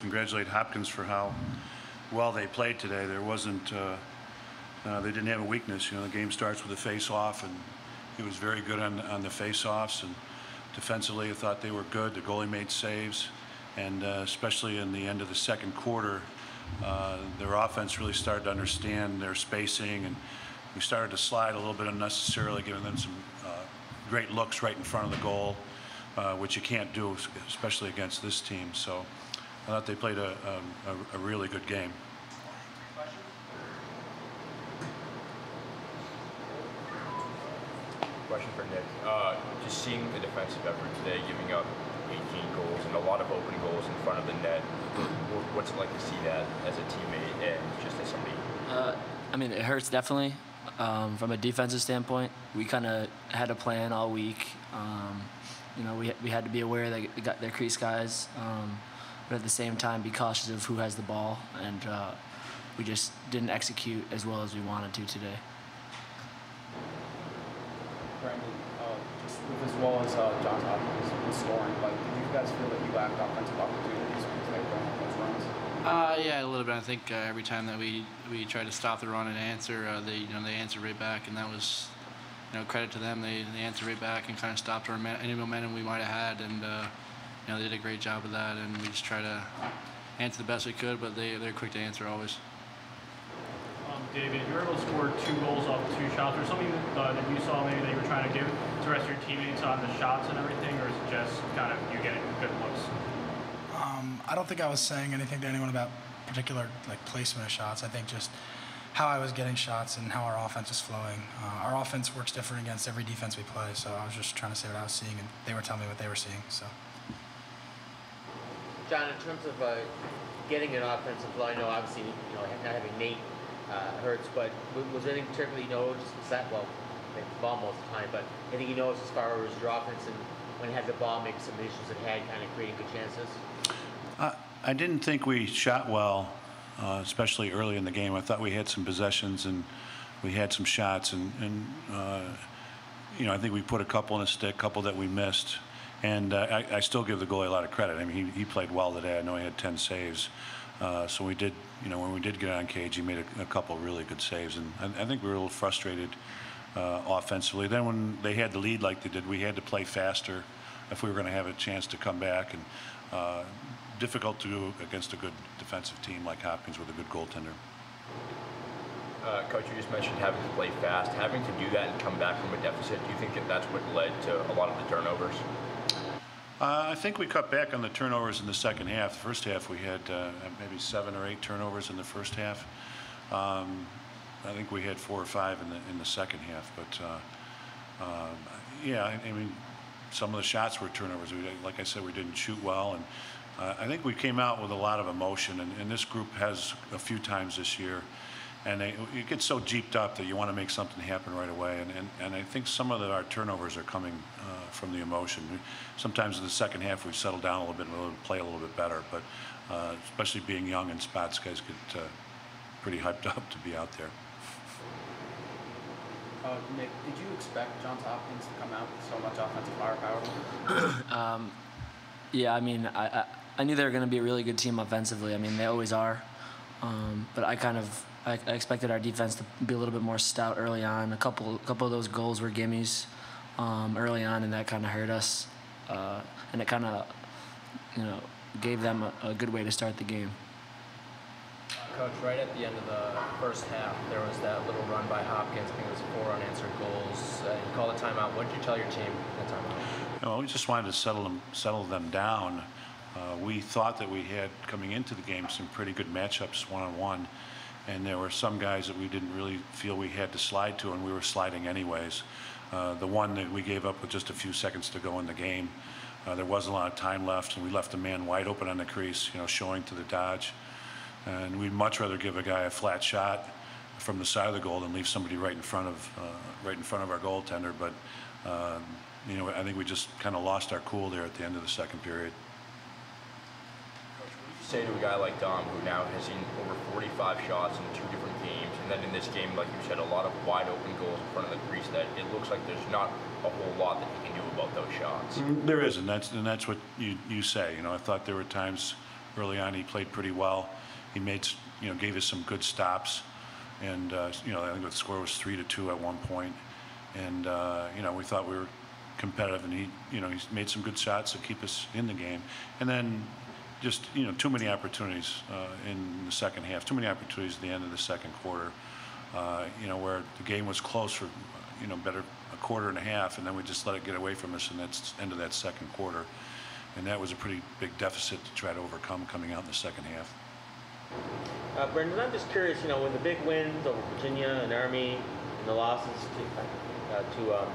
Congratulate Hopkins for how well they played today. There wasn't, they didn't have a weakness. You know, the game starts with a face-off, and he was very good on the face-offs. And defensively, I thought they were good. The goalie made saves, and especially in the end of the second quarter, their offense really started to understand their spacing, and we started to slide a little bit unnecessarily, giving them some great looks right in front of the goal, which you can't do, especially against this team. So I thought they played a really good game. Question for Nick. Just seeing the defensive effort today, giving up 18 goals and a lot of open goals in front of the net. What's it like to see that as a teammate and just as somebody? I mean, it hurts definitely. From a defensive standpoint, we kind of had a plan all week. You know, we had to be aware that they got their crease guys, but at the same time be cautious of who has the ball, and we just didn't execute as well as we wanted to today. Brandon, just with as well as John Hopkins was scoring, like, did you guys feel that you lacked offensive opportunities because they were going on those runs? Yeah, a little bit. I think every time that we tried to stop the run and answer, they answered right back, and that was, credit to them. They answered right back and kind of stopped any momentum we might have had, and they did a great job of that. And we just try to answer the best we could, but they're quick to answer always. David, you were able to score 2 goals off 2 shots. Or something that you saw maybe that you were trying to give to the rest of your teammates on the shots and everything, or is it just kind of you getting good looks? I don't think I was saying anything to anyone about particular placement of shots. I think just how I was getting shots and how our offense is flowing. Our offense works different against every defense we play, so I was just trying to say what I was seeing, and they were telling me what they were seeing. So, John, in terms of getting an offensive flow, I know obviously not having Nate hurts, but was there anything particularly just that the ball most of the time, but anything you noticed as far as your offense and when you had the ball, maybe some issues it had, kind of creating good chances? I didn't think we shot well, especially early in the game. I thought we had some possessions and we had some shots, and I think we put a couple in a stick, a couple that we missed. And I still give the goalie a lot of credit. I mean, he played well today. I know he had 10 saves. So we did, when we did get on cage, he made a couple really good saves. And I think we were a little frustrated offensively. Then when they had the lead like they did, we had to play faster if we were going to have a chance to come back. And difficult to do against a good defensive team like Hopkins with a good goaltender. Coach, you just mentioned having to play fast. Having to do that and come back from a deficit, do you think that's what led to a lot of the turnovers? I think we cut back on the turnovers in the second half. The first half we had maybe 7 or 8 turnovers in the first half. I think we had 4 or 5 in the second half. But yeah, I mean, some of the shots were turnovers. Like I said, we didn't shoot well, and I think we came out with a lot of emotion. And this group has a few times this year, and you get so jeeped up that you want to make something happen right away. And I think some of our turnovers are coming from the emotion. Sometimes in the second half we settle down a little bit and play a little bit better. But especially being young in spots, guys get pretty hyped up to be out there. Nick, did you expect Johns Hopkins to come out with so much offensive firepower? Yeah, I mean, I knew they were going to be a really good team offensively. I mean, they always are. But I expected our defense to be a little bit more stout early on. A couple of those goals were gimmies early on, and that kind of hurt us. And it kind of, gave them a good way to start the game. Coach, right at the end of the first half, there was that little run by Hopkins. I think it was 4 unanswered goals. You called a timeout. What did you tell your team at the timeout? We just wanted to settle them down. We thought that we had, coming into the game, some pretty good matchups one-on-one, and there were some guys that we didn't really feel we had to slide to, and we were sliding anyways. The one that we gave up with just a few seconds to go in the game, there wasn't a lot of time left, and we left a man wide open on the crease, showing to the dodge. And we'd much rather give a guy a flat shot from the side of the goal than leave somebody right in front of our goaltender. But I think we just kind of lost our cool there at the end of the second period. Coach, what do you say to a guy like Dom, who now has seen over 45 shots in 2 different games, and then in this game, like you said, a lot of wide open goals in front of the crease, that it looks like there's not a whole lot that he can do about those shots? There is, and that's what you say. I thought there were times early on. He played pretty well. He made, gave us some good stops, and I think the score was 3-2 at one point, and we thought we were competitive, and he made some good shots to keep us in the game, and then just too many opportunities in the second half, too many opportunities at the end of the second quarter, where the game was close for better a quarter and a half, and then we just let it get away from us in that end of that second quarter, and that was a pretty big deficit to try to overcome coming out in the second half. Brendan, I'm just curious, with the big wins over Virginia and Army and the losses to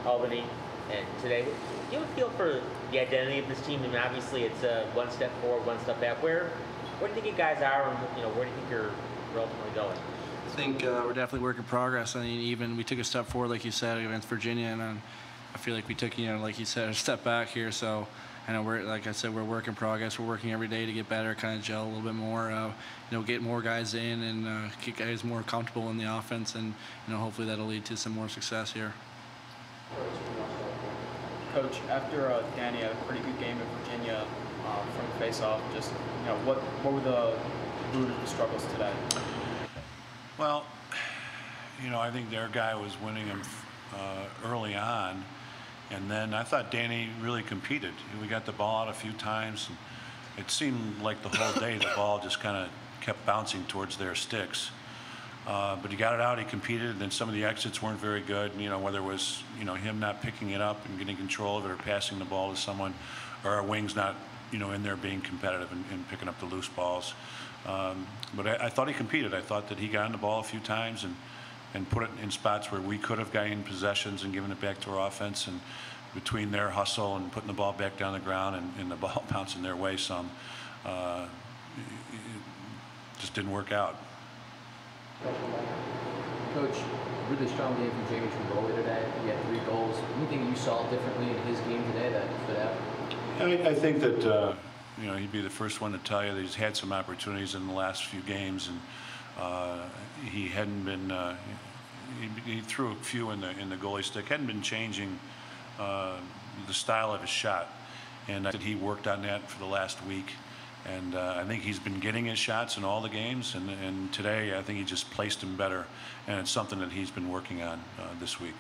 Albany and today, do you have a feel for the identity of this team? I mean, obviously it's one step forward, one step back. Where do you think you guys are, and where do you think you're ultimately going? I think we're definitely work in progress. I mean, even we took a step forward, like you said, against Virginia, and I feel like we took, like you said, a step back here. So, like I said, we're work in progress. We're working every day to get better, kind of gel a little bit more, get more guys in and get guys more comfortable in the offense, and hopefully that'll lead to some more success here. Coach, after Danny had a pretty good game at Virginia from the face-off, just what were the root of the struggles today? Well, I think their guy was winning him early on, and then I thought Danny really competed. We got the ball out a few times, and it seemed like the whole day the ball just kind of kept bouncing towards their sticks. But he got it out, he competed, and then some of the exits weren't very good, whether it was, him not picking it up and getting control of it or passing the ball to someone, or our wings not, in there being competitive and picking up the loose balls. But I thought he competed. I thought that he got on the ball a few times and put it in spots where we could have gained possessions and given it back to our offense, and between their hustle and putting the ball back down the ground and the ball bouncing their way some, it just didn't work out. Coach, really strong game from Jamie Trugoli today. He had 3 goals. Anything you saw differently in his game today that stood out? I think that he'd be the first one to tell you that he's had some opportunities in the last few games, and he hadn't been. He threw a few in the goalie stick. Hadn't been changing the style of his shot, and that he worked on that for the last week. And I think he's been getting his shots in all the games, and today I think he just placed them better, and it's something that he's been working on this week.